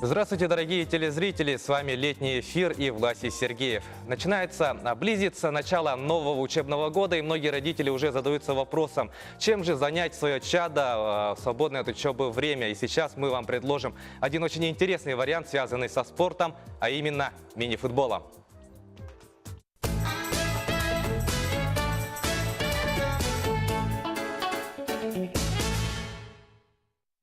Здравствуйте, дорогие телезрители! С вами летний эфир и Власий Сергеев. Близится начало нового учебного года, и многие родители уже задаются вопросом, чем же занять свое чадо в свободное от учебы время. И сейчас мы вам предложим один очень интересный вариант, связанный со спортом, а именно мини-футболом.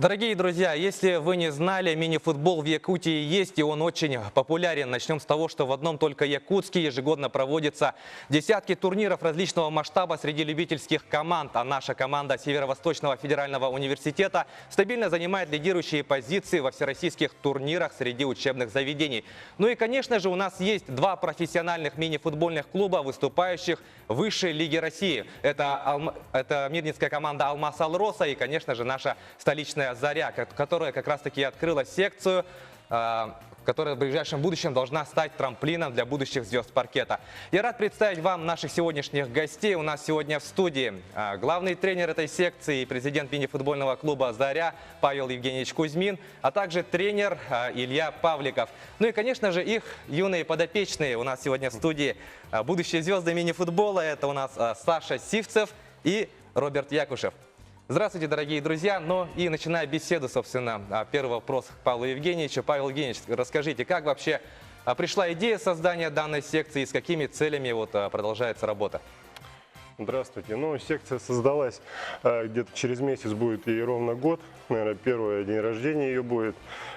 Дорогие друзья, если вы не знали, мини-футбол в Якутии есть, и он очень популярен. Начнем с того, что в одном только Якутске ежегодно проводятся десятки турниров различного масштаба среди любительских команд. А наша команда Северо-Восточного федерального университета стабильно занимает лидирующие позиции во всероссийских турнирах среди учебных заведений. Ну и, конечно же, у нас есть два профессиональных мини-футбольных клуба, выступающих в высшей лиге России. Это мирнинская команда «Алмаз Алроса» и, конечно же, наша столичная «Заря», которая как раз-таки открыла секцию, которая в ближайшем будущем должна стать трамплином для будущих звезд паркета. Я рад представить вам наших сегодняшних гостей. У нас сегодня в студии главный тренер этой секции и президент мини-футбольного клуба «Заря» Павел Евгеньевич Кузьмин, а также тренер Илья Павликов. Ну и, конечно же, их юные подопечные. У нас сегодня в студии будущие звезды мини-футбола. Это у нас Саша Сивцев и Роберт Якушев. Здравствуйте, дорогие друзья. Ну и начиная беседу, собственно, первый вопрос к Павлу Евгеньевичу. Павел Евгеньевич, расскажите, как вообще пришла идея создания данной секции и с какими целями продолжается работа? Здравствуйте. Ну, секция создалась где-то через месяц, будет ей ровно год. Наверное, первый день рождения ее будет.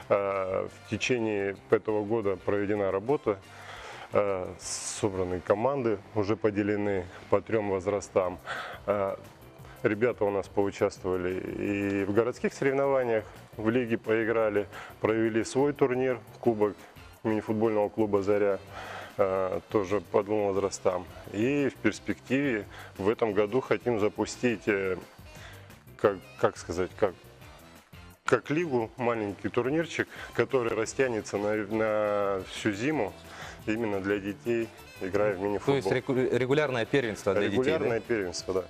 В течение этого года проведена работа. Собраны команды, уже поделены по 3 возрастам. Ребята у нас поучаствовали и в городских соревнованиях, в лиге поиграли, провели свой турнир, кубок мини-футбольного клуба «Заря», тоже по 2 возрастам. И в перспективе в этом году хотим запустить, как лигу, маленький турнирчик, который растянется на всю зиму именно для детей, играя в мини-футбол. То есть регулярное первенство для детей, да? Регулярное первенство, да.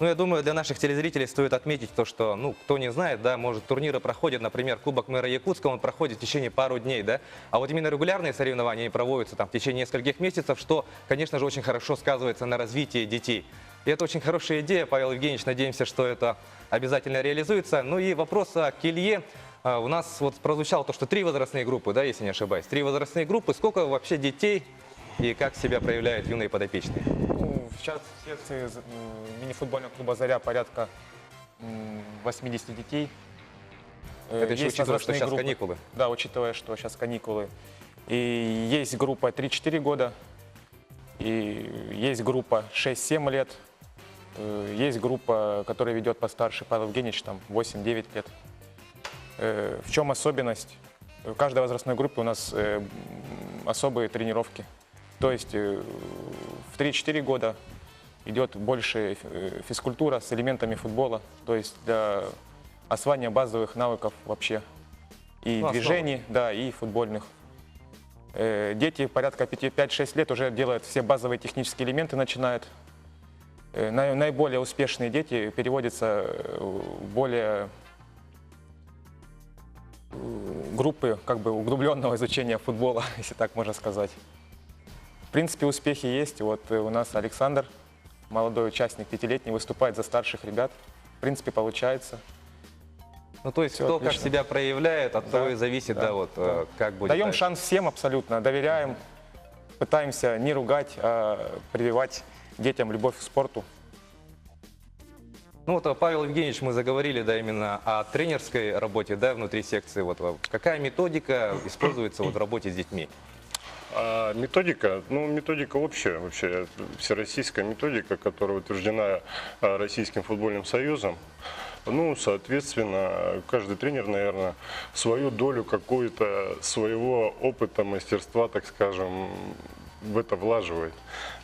Ну, я думаю, для наших телезрителей стоит отметить то, что, кто не знает, да, может, турниры проходят, например, Кубок мэра Якутска, он проходит в течение пару дней, да, а вот именно регулярные соревнования проводятся там в течение нескольких месяцев, что, конечно же, очень хорошо сказывается на развитии детей. И это очень хорошая идея, Павел Евгеньевич, надеемся, что это обязательно реализуется. Ну и вопрос к Илье. У нас вот прозвучало то, что 3 возрастные группы, да, если не ошибаюсь, 3 возрастные группы. Сколько вообще детей и как себя проявляют юные подопечные? Сейчас в секции мини-футбольного клуба «Заря» порядка 80 детей. Это еще учитывая, что сейчас каникулы. Да, учитывая, что сейчас каникулы. И есть группа 3-4 года, и есть группа 6-7 лет, есть группа, которая ведет постарше Павел Евгеньевич, там 8-9 лет. В чем особенность? В каждой возрастной группе у нас особые тренировки. То есть в 3-4 года идет больше физкультура с элементами футбола, то есть для освоения базовых навыков вообще. И движений, да, и футбольных. Дети порядка 5-6 лет уже делают все базовые технические элементы, начинают. Наиболее успешные дети переводятся в более группы углубленного изучения футбола, если так можно сказать. В принципе, успехи есть. Вот у нас Александр, молодой участник, 5-летний, выступает за старших ребят. В принципе, получается. Ну, то есть, кто как себя проявляет, от того и зависит, да, как будет. Даем шанс всем абсолютно, доверяем, пытаемся не ругать, а прививать детям любовь к спорту. Ну вот, Павел Евгеньевич, мы заговорили, да, именно о тренерской работе, да, внутри секции. Вот какая методика используется в работе с детьми? Методика, методика общая, вообще всероссийская методика, которая утверждена Российским футбольным союзом. Ну, соответственно, каждый тренер, наверное, свою долю какую-то своего опыта, мастерства, так скажем, в это влаживает.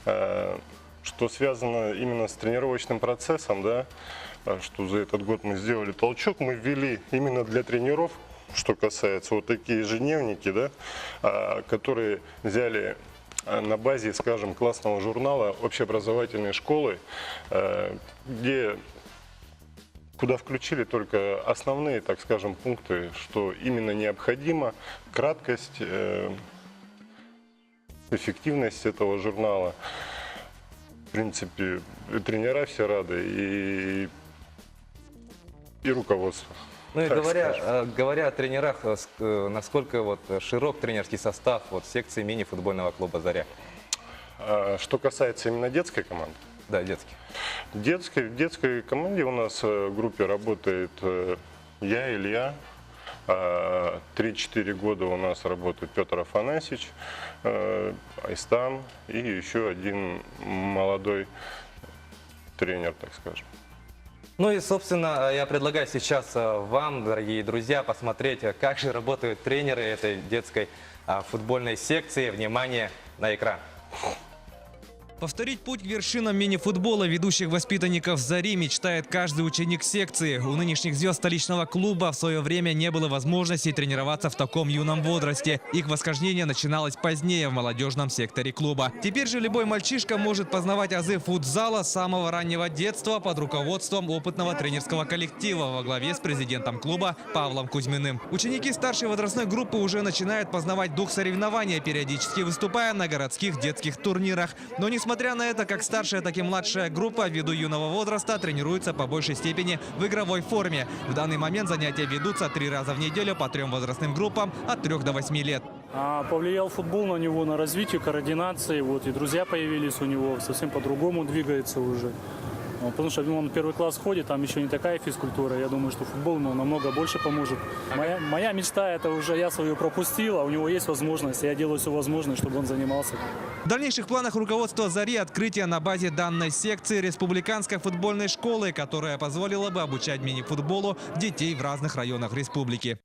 Что связано именно с тренировочным процессом, да, что за этот год мы сделали толчок, мы ввели именно для тренеров, что касается вот такие ежедневники, да, которые взяли на базе, скажем, классного журнала общеобразовательной школы, где куда включили только основные, так скажем, пункты, что именно необходимо, краткость, эффективность этого журнала. В принципе, тренера все рады и руководство. Ну и так говоря, скажем. говоря о тренерах, насколько вот широк тренерский состав вот секции мини-футбольного клуба «Заря»? Что касается именно детской команды, Да, детский. в детской команде у нас в группе работает я, Илья. 3-4 года у нас работает Петр Афанасьевич, Айстан и еще один молодой тренер, так скажем. Ну и, собственно, я предлагаю сейчас вам, дорогие друзья, посмотреть, как же работают тренеры этой детской футбольной секции. Внимание на экран. Повторить путь к вершинам мини-футбола ведущих воспитанников «Зари» мечтает каждый ученик секции. У нынешних звезд столичного клуба в свое время не было возможности тренироваться в таком юном возрасте. Их восхождение начиналось позднее в молодежном секторе клуба. Теперь же любой мальчишка может познавать азы футзала с самого раннего детства под руководством опытного тренерского коллектива во главе с президентом клуба Павлом Кузьминым. Ученики старшей возрастной группы уже начинают познавать дух соревнования, периодически выступая на городских детских турнирах. Но несмотря на это, как старшая, так и младшая группа ввиду юного возраста тренируются по большей степени в игровой форме. В данный момент занятия ведутся 3 раза в неделю по 3 возрастным группам от 3 до 8 лет. Повлиял футбол на него, на развитие, координации. Вот, и друзья появились у него, совсем по-другому двигается уже. Потому что он первый класс ходит, там еще не такая физкультура. Я думаю, что футбол ему намного больше поможет. Моя мечта, это уже я свою пропустил, а у него есть возможность. Я делаю все возможное, чтобы он занимался. В дальнейших планах руководства «Зари» открытие на базе данной секции республиканской футбольной школы, которая позволила бы обучать мини-футболу детей в разных районах республики.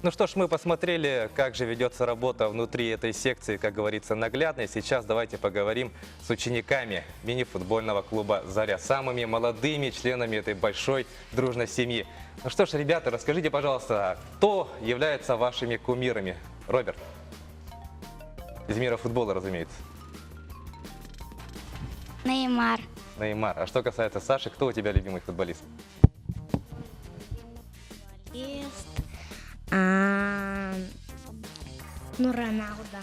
Ну что ж, мы посмотрели, как же ведется работа внутри этой секции, как говорится, наглядно. И сейчас давайте поговорим с учениками мини-футбольного клуба «Заря», самыми молодыми членами этой большой дружной семьи. Ну что ж, ребята, расскажите, пожалуйста, кто является вашими кумирами? Роберт. Из мира футбола, разумеется. Неймар. Неймар. А что касается Саши, кто у тебя любимый футболист? Роналдо.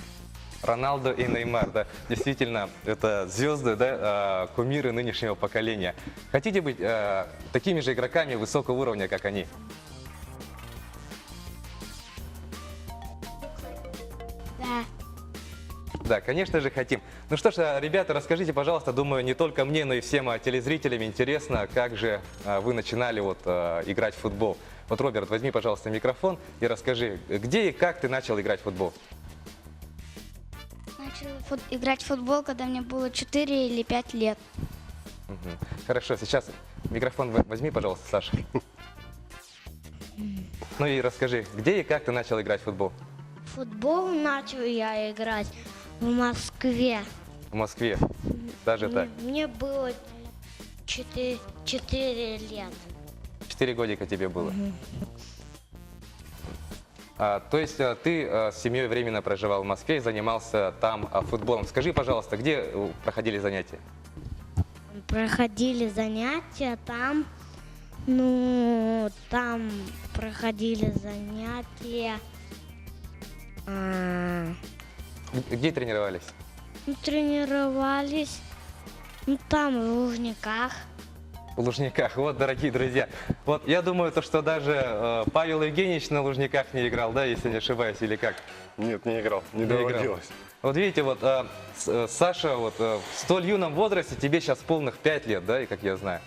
Роналдо и Неймар, да, действительно, это звезды, да, кумиры нынешнего поколения. Хотите быть такими же игроками высокого уровня, как они? Да. Да, конечно же хотим. Ну что ж, ребята, расскажите, пожалуйста, думаю, не только мне, но и всем телезрителям интересно, как же вы начинали вот играть в футбол. Вот, Роберт, возьми, пожалуйста, микрофон и расскажи, где и как ты начал играть в футбол? Начал играть в футбол, когда мне было 4 или 5 лет. Мгм. Хорошо, сейчас микрофон возьми, пожалуйста, Саша. Ну и расскажи, где и как ты начал играть в футбол? В футбол начал я играть в Москве. В Москве, даже так. Мне было 4 лет. 4 годика тебе было. То есть ты с семьей временно проживал в Москве и занимался там футболом. Скажи, пожалуйста, где проходили занятия? Проходили занятия там. Там проходили занятия. Где тренировались? Тренировались. Там в Лужниках. В Лужниках. Вот, дорогие друзья. Вот я думаю, что даже Павел Евгеньевич на Лужниках не играл, да, если не ошибаюсь, или как? Нет, не играл, не играл. доводилось. Вот видите, вот Саша, вот в столь юном возрасте, тебе сейчас полных 5 лет, да, и как я знаю.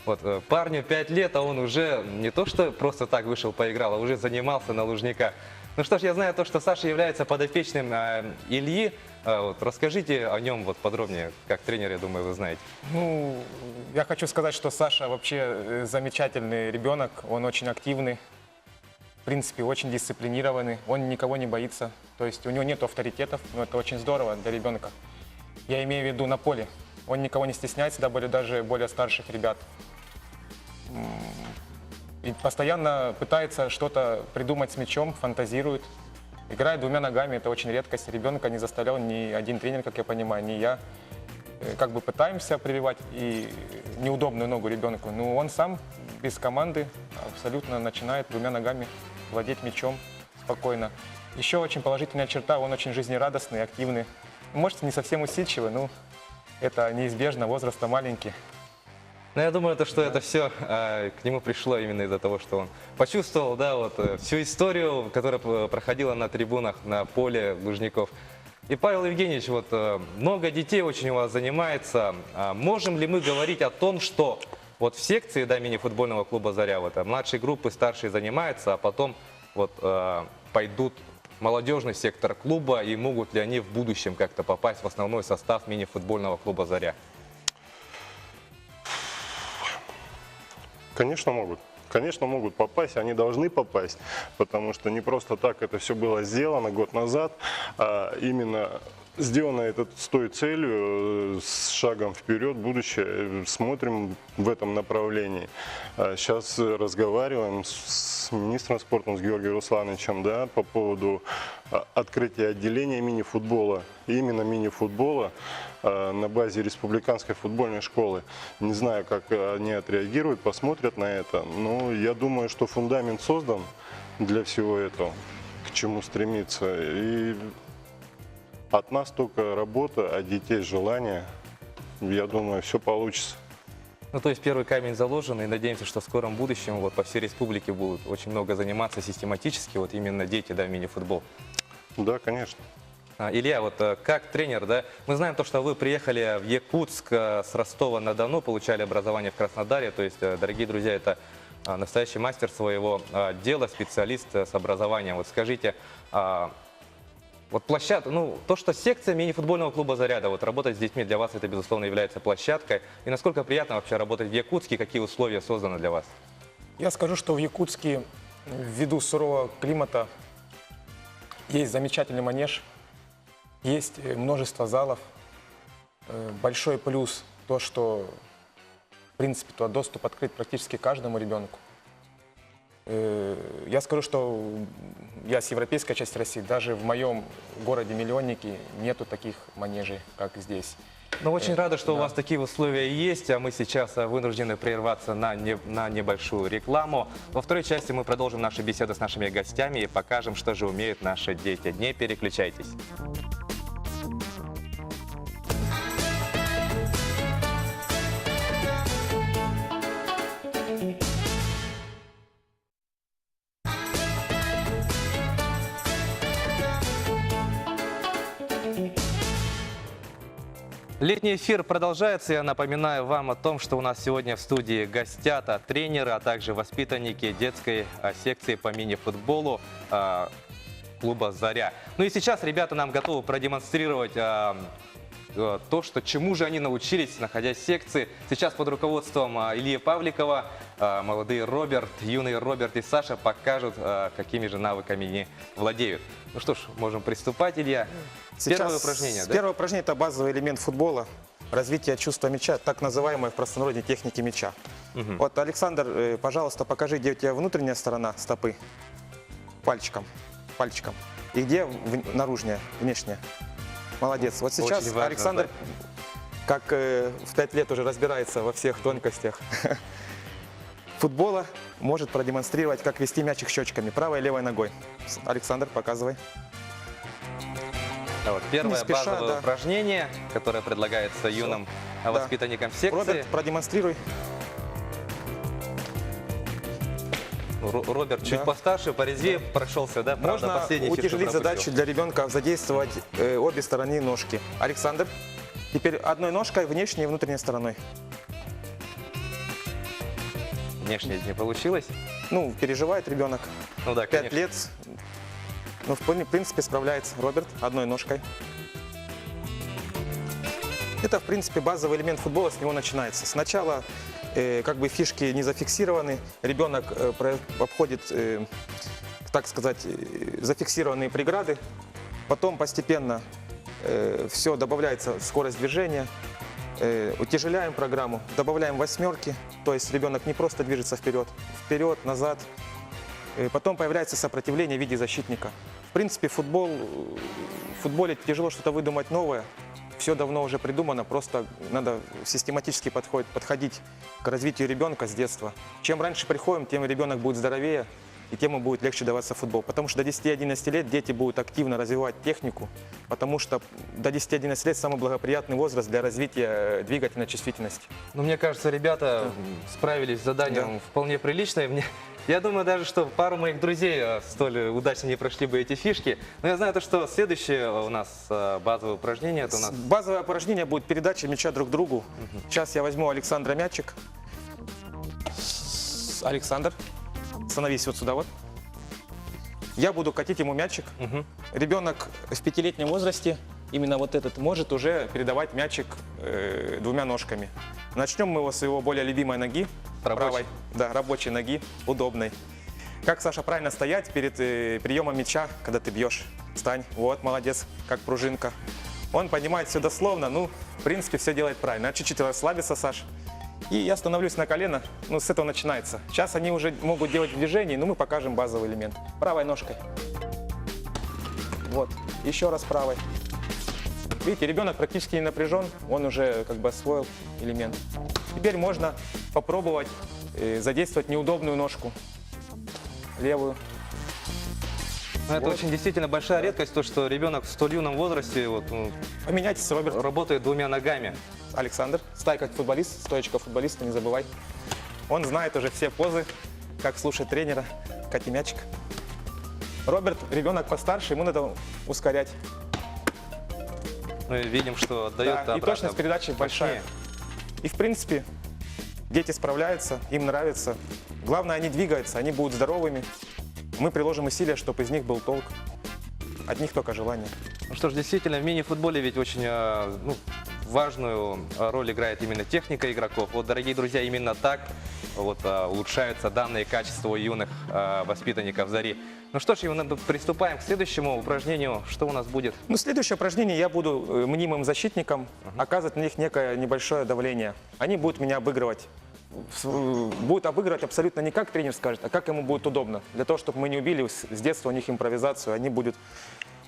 Вот парню 5 лет, а он уже не то, что просто так вышел, поиграл, а уже занимался на Лужниках. Ну что ж, я знаю то, что Саша является подопечным Ильи. Вот, расскажите о нем вот подробнее, как тренер, я думаю, вы знаете. Ну, я хочу сказать, что Саша вообще замечательный ребенок, он очень активный, в принципе, очень дисциплинированный, он никого не боится, то есть у него нет авторитетов, но это очень здорово для ребенка. Я имею в виду на поле, он никого не стесняется, даже более старших ребят. И постоянно пытается что-то придумать с мячом, фантазирует. играет двумя ногами, это очень редкость. Ребенка не заставлял ни один тренер, как я понимаю, ни я. Как бы пытаемся прививать и неудобную ногу ребенку, но он сам без команды абсолютно начинает двумя ногами владеть мячом спокойно. Еще очень положительная черта, он очень жизнерадостный, активный. Может, не совсем усидчивый, но это неизбежно, возраст маленький. Но я думаю, что это все к нему пришло именно из-за того, что он почувствовал, да, вот всю историю, которая проходила на трибунах, на поле Лужников. И, Павел Евгеньевич, вот много детей очень у вас занимается. Можем ли мы говорить о том, что вот в секции, да, мини-футбольного клуба «Заря», вот, младшие группы, старшие занимаются, а потом вот пойдут в молодежный сектор клуба, и могут ли они в будущем как-то попасть в основной состав мини-футбольного клуба «Заря»? Конечно, могут. Конечно, могут попасть, они должны попасть, потому что не просто так это все было сделано год назад, а именно сделано это с той целью, с шагом вперед, будущее, смотрим в этом направлении. Сейчас разговариваем с министром спорта, с Георгием Руслановичем, да, по поводу открытия отделения мини-футбола, именно мини-футбола на базе республиканской футбольной школы. Не знаю, как они отреагируют, посмотрят на это, но я думаю, что фундамент создан для всего этого, к чему стремиться. И от нас только работа, от детей желание. Я думаю, все получится. Ну, то есть первый камень заложен, и надеемся, что в скором будущем вот по всей республике будут очень много заниматься систематически, вот именно дети, да, в мини-футбол. Да, конечно. Илья, вот как тренер, да, мы знаем то, что вы приехали в Якутск с Ростова-на-Дону, получали образование в Краснодаре, то есть, дорогие друзья, это настоящий мастер своего дела, специалист с образованием. Вот скажите, вот площадка, ну, то, что секция мини-футбольного клуба «Заря», вот работать с детьми для вас это, безусловно, является площадкой. И насколько приятно вообще работать в Якутске, какие условия созданы для вас? Я скажу, что в Якутске ввиду сурового климата есть замечательный манеж, есть множество залов. Большой плюс то, что, в принципе, туда доступ открыт практически каждому ребенку. Я скажу, что я с европейской части России, даже в моем городе-миллионнике нету таких манежей, как здесь. Ну, очень рада, что да. у вас такие условия есть, а мы сейчас вынуждены прерваться на небольшую рекламу. Во второй части мы продолжим наши беседы с нашими гостями и покажем, что же умеют наши дети. Не переключайтесь. Летний эфир продолжается. Я напоминаю вам о том, что у нас сегодня в студии гостята, тренеры, а также воспитанники детской секции по мини-футболу клуба «Заря». Ну и сейчас ребята нам готовы продемонстрировать то, что, чему же они научились, находясь в секции. Сейчас под руководством Ильи Павликова молодые Роберт, юный Роберт и Саша покажут, какими же навыками они владеют. Ну что ж, можем приступать, Илья. Первое упражнение, да? Первое упражнение – это базовый элемент футбола, развитие чувства мяча, так называемой в простонародье техники мяча. Вот, Александр, пожалуйста, покажи, где у тебя внутренняя сторона стопы, пальчиком, и где наружная, внешняя. Молодец. Вот сейчас Очень важно, Александр, да? как в 5 лет уже разбирается во всех тонкостях футбола, может продемонстрировать, как вести мячик щечками, правой и левой ногой. Александр, показывай. А вот первое спеша, базовое да. упражнение, которое предлагается юным воспитанникам секции. Роберт, продемонстрируй. Роберт чуть постарше, порезвее прошелся, да? Правда, Можно последний эфир утяжелить пропустил. задачу для ребенка, задействовать обе стороны ножки. Александр, теперь одной ножкой, внешней и внутренней стороной. Внешне не получилось. Ну, переживает ребенок. Ну да, 5 конечно. лет. Ну, в принципе, справляется Роберт одной ножкой. Это, в принципе, базовый элемент футбола, с него начинается. Сначала как бы фишки не зафиксированы, ребенок обходит, так сказать, зафиксированные преграды. Потом постепенно все добавляется скорость движения, утяжеляем программу, добавляем восьмерки, то есть ребенок не просто движется вперед, назад. Потом появляется сопротивление в виде защитника. В принципе, в футболе тяжело что-то выдумать новое. Все давно уже придумано, просто надо систематически подходить к развитию ребенка с детства. Чем раньше приходим, тем ребенок будет здоровее, и тем ему будет легче даваться футбол. Потому что до 10-11 лет дети будут активно развивать технику, потому что до 10-11 лет самый благоприятный возраст для развития двигательной чувствительности. Ну, мне кажется, ребята справились с заданием вполне прилично. Я думаю даже, что пару моих друзей столь удачно не прошли бы эти фишки. Но я знаю то, что следующее у нас базовое упражнение. Это у нас... Базовое упражнение будет передача мяча друг другу. Сейчас я возьму Александра мячик. Александр, становись вот сюда вот. Я буду катить ему мячик. Ребенок в 5-летнем возрасте, именно вот этот, может уже передавать мячик двумя ножками. Начнем мы его с его более любимой ноги. Правой, да, рабочей ноги, удобной. Как, Саша, правильно стоять перед приемом мяча, когда ты бьешь? Встань, вот, молодец, как пружинка. Он понимает все дословно, ну, в принципе, все делает правильно. Надо чуть-чуть расслабиться, Саш. И я становлюсь на колено, ну, с этого начинается. Сейчас они уже могут делать движение, но мы покажем базовый элемент. Правой ножкой. Вот, еще раз правой. Видите, ребенок практически не напряжен, он уже как бы освоил элемент. Теперь можно попробовать задействовать неудобную ножку, левую. Ну, это Вот. очень действительно большая редкость, то, что ребенок в столь юном возрасте вот, Поменяйтесь, Роберт. работает двумя ногами. Александр, стай как футболист, стоечка футболиста, не забывай. Он знает уже все позы, как слушать тренера, кати мячик. Роберт, ребенок постарше, ему надо ускорять. Мы видим, что отдает Да, и обратно. точность передачи большая. И в принципе, дети справляются, им нравится. Главное, они двигаются, они будут здоровыми. Мы приложим усилия, чтобы из них был толк. От них только желание. Ну что ж, действительно, в мини-футболе ведь очень важную роль играет именно техника игроков. Вот, дорогие друзья, именно так вот, улучшаются данные качества у юных воспитанников «Зари». Ну что ж, приступаем к следующему упражнению. Что у нас будет? Ну, следующее упражнение я буду мнимым защитником оказывать на них некое небольшое давление. Они будут меня обыгрывать. Будут обыгрывать абсолютно не как тренер скажет, а как ему будет удобно. Для того, чтобы мы не убили с детства у них импровизацию, они будут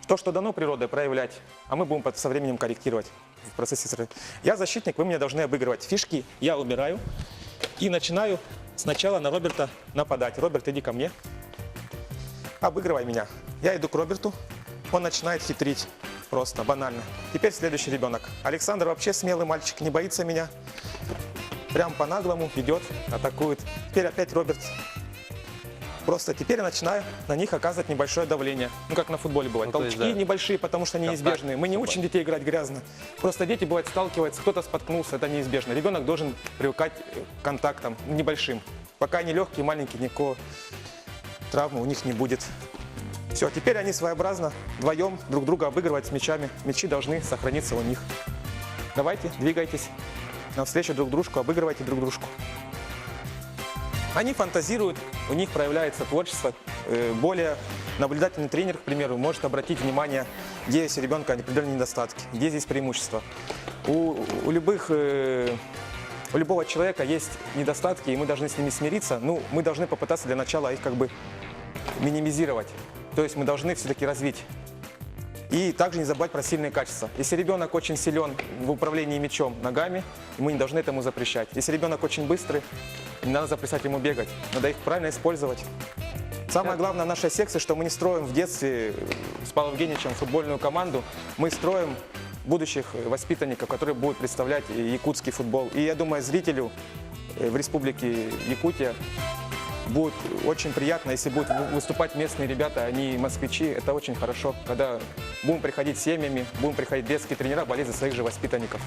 то, что дано природой, проявлять, а мы будем со временем корректировать в процессе. Я защитник, вы меня должны обыгрывать. Фишки я убираю и начинаю сначала на Роберта нападать. Роберт, иди ко мне. Обыгрывай меня. Я иду к Роберту, он начинает хитрить. Просто, банально. Теперь следующий ребенок. Александр вообще смелый мальчик, не боится меня. Прям по-наглому идет, атакует. Теперь опять Роберт. Просто теперь я начинаю на них оказывать небольшое давление. Ну, как на футболе бывает. Ну, то есть, Толчки да. небольшие, потому что они неизбежные. Мы не учим детей играть грязно. Просто дети, бывает, сталкиваются, кто-то споткнулся, это неизбежно. Ребенок должен привыкать к контактам небольшим. Пока они легкие, маленькие, никакого травмы у них не будет. Все, теперь они своеобразно вдвоем друг друга обыгрывают с мячами. Мячи должны сохраниться у них. Давайте, двигайтесь навстречу друг дружку, обыгрывайте друг дружку. Они фантазируют, у них проявляется творчество. Более наблюдательный тренер, к примеру, может обратить внимание, где есть у ребенка определенные недостатки, где здесь преимущества. У любого человека есть недостатки, и мы должны с ними смириться. Ну, мы должны попытаться для начала их как бы минимизировать. То есть мы должны все-таки развить. И также не забывать про сильные качества. Если ребенок очень силен в управлении мячом ногами, мы не должны этому запрещать. Если ребенок очень быстрый, не надо запрещать ему бегать. Надо их правильно использовать. Самое главное в нашей секции, что мы не строим в детстве с Павлом Евгеньевичем футбольную команду. Мы строим будущих воспитанников, которые будут представлять якутский футбол. И я думаю, зрителю в республике Якутия будет очень приятно, если будут выступать местные ребята, они москвичи. Это очень хорошо, когда будем приходить семьями, будем приходить детские тренера, болеть за своих же воспитанников.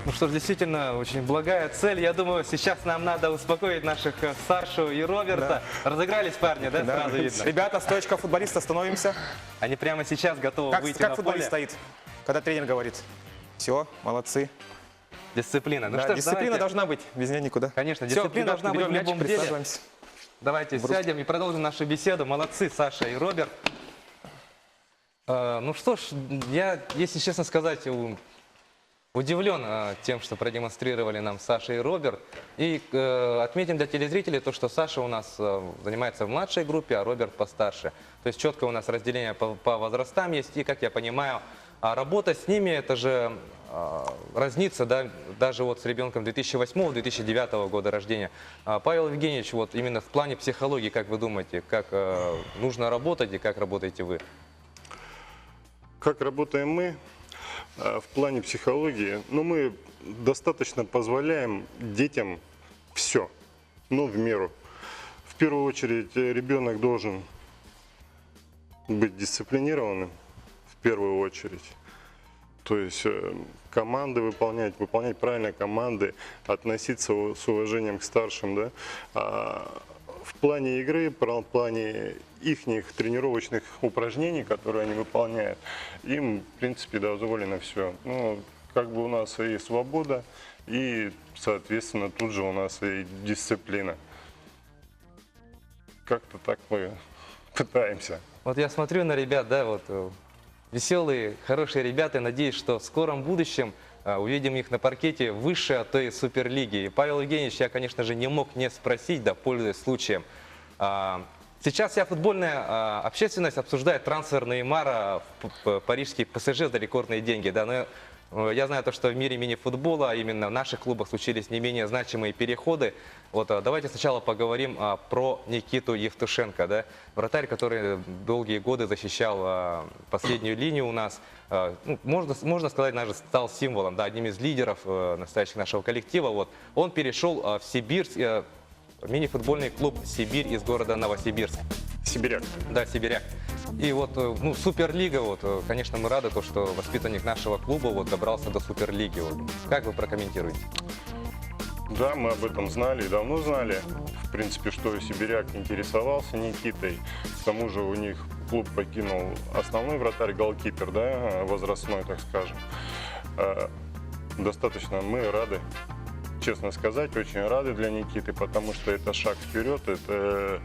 Ну что ж, действительно, очень благая цель. Я думаю, сейчас нам надо успокоить наших Сашу и Роберта. Да. Разыгрались парни, да? Сразу видно. Ребята, стоечка футболиста, становимся. Они прямо сейчас готовы выйти Как на футболист поле. стоит, когда тренер говорит. Все, молодцы. Дисциплина. Ну Да, что ж, дисциплина давайте. должна быть, без нее никуда. Конечно, Всё, дисциплина ребят, должна быть берем в любом мячик, деле. присаживаемся. Давайте сядем и продолжим нашу беседу. Молодцы, Саша и Роберт. Ну что ж, я, если честно сказать, Удивлен тем, что продемонстрировали нам Саша и Роберт. И отметим для телезрителей то, что Саша у нас занимается в младшей группе, а Роберт постарше. То есть четко у нас разделение по возрастам есть. И, как я понимаю, работа с ними, это же разнится, да, даже вот с ребенком 2008-2009 года рождения. Павел Евгеньевич, вот именно в плане психологии, как вы думаете, как нужно работать и как работаете вы? Как работаем мы? В плане психологии, ну, мы достаточно позволяем детям все, но в меру. В первую очередь ребенок должен быть дисциплинированным, в первую очередь. То есть команды выполнять правильно команды, относиться с уважением к старшим, да. В плане игры, в плане их тренировочных упражнений, которые они выполняют, им, в принципе, дозволено все. Ну, как бы у нас и свобода, и, соответственно, тут же у нас и дисциплина. Как-то так мы пытаемся. Вот я смотрю на ребят, да, вот веселые, хорошие ребята. Надеюсь, что в скором будущем увидим их на паркете высшей, а то и суперлиги. И, Павел Евгеньевич, я, конечно же, не мог не спросить, да, пользуясь случаем. Сейчас вся футбольная общественность обсуждает трансфер Неймара в парижский ПСЖ за рекордные деньги. Да, но я знаю то, что в мире мини-футбола именно в наших клубах случились не менее значимые переходы. Вот давайте сначала поговорим про Никиту Евтушенко, да, вратарь, который долгие годы защищал последнюю линию у нас. Ну, можно сказать, даже стал символом, да, одним из лидеров настоящих нашего коллектива. Вот. Он перешел в Сибирск, мини-футбольный клуб «Сибирь» из города Новосибирск. Сибиряк. Да, «Сибиряк». И вот, ну, Суперлига, вот, конечно, мы рады, то, что воспитанник нашего клуба вот добрался до Суперлиги. Вот. Как вы прокомментируете? Да, мы об этом знали и давно знали. В принципе, что Сибиряк интересовался Никитой. К тому же у них клуб покинул основной вратарь, голкипер, да, возрастной, так скажем. Достаточно мы рады, честно сказать, очень рады для Никиты, потому что это шаг вперед. Это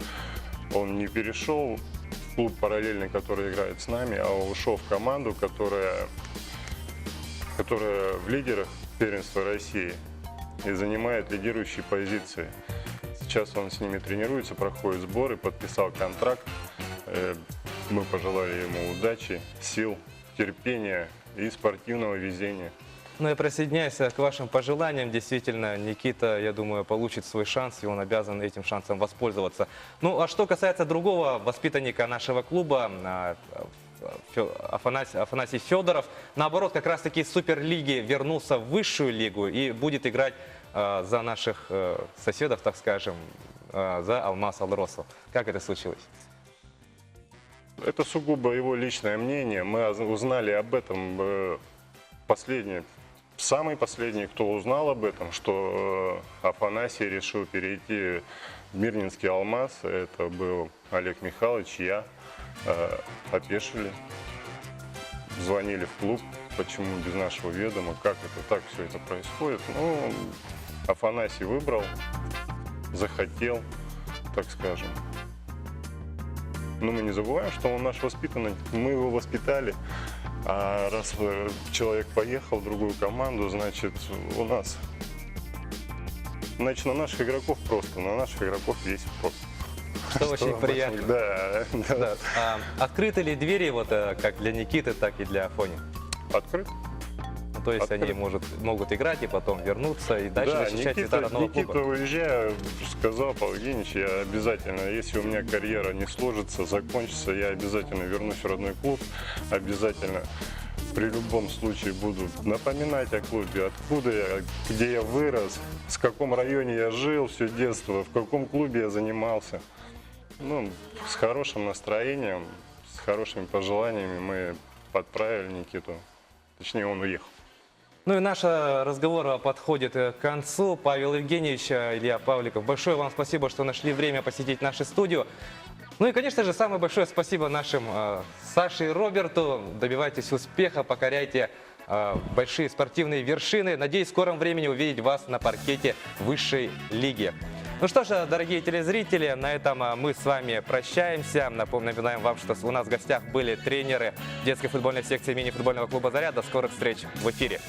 он не перешел в клуб параллельный, который играет с нами, а ушел в команду, которая в лидерах первенства России и занимает лидирующие позиции. Сейчас он с ними тренируется, проходит сборы, подписал контракт. Мы пожелали ему удачи, сил, терпения и спортивного везения. Ну, я присоединяюсь к вашим пожеланиям. Действительно, Никита, я думаю, получит свой шанс, и он обязан этим шансом воспользоваться. Ну, а что касается другого воспитанника нашего клуба, Афанасий Федоров, наоборот, как раз-таки из Суперлиги вернулся в высшую лигу и будет играть за наших соседов, так скажем, за Алмаз Алросу. Как это случилось? Это сугубо его личное мнение. Мы узнали об этом самый последний, кто узнал об этом, что Афанасий решил перейти в Мирнинский Алмаз. Это был Олег Михайлович, я. Опешили, звонили в клуб, почему без нашего ведома, как это так все это происходит. Ну, Афанасий выбрал, захотел, так скажем. Но мы не забываем, что он наш воспитанный, мы его воспитали. А раз человек поехал в другую команду, значит, значит, на наших игроков есть вопрос. Что очень приятно. Да. Да. Открыты ли двери, вот, как для Никиты, так и для Афони? Открыт. Ну, то есть они могут играть и потом вернуться и дальше защищать цвета родного Никита, клуба. уезжая, сказал: Павел Евгеньевич, я обязательно, если у меня карьера не сложится, закончится, я обязательно вернусь в родной клуб, обязательно при любом случае буду напоминать о клубе, откуда я, где я вырос, в каком районе я жил все детство, в каком клубе я занимался. Ну, с хорошим настроением, с хорошими пожеланиями мы подправили Никиту, точнее, он уехал. Ну и наш разговор подходит к концу. Павел Евгеньевич, Илья Павликов, большое вам спасибо, что нашли время посетить нашу студию. Ну и, конечно же, самое большое спасибо нашим Саше и Роберту. Добивайтесь успеха, покоряйте большие спортивные вершины. Надеюсь, в скором времени увидеть вас на паркете высшей лиги. Ну что ж, дорогие телезрители, на этом мы с вами прощаемся. Напоминаем вам, что у нас в гостях были тренеры детской футбольной секции мини-футбольного клуба «Заря». До скорых встреч в эфире.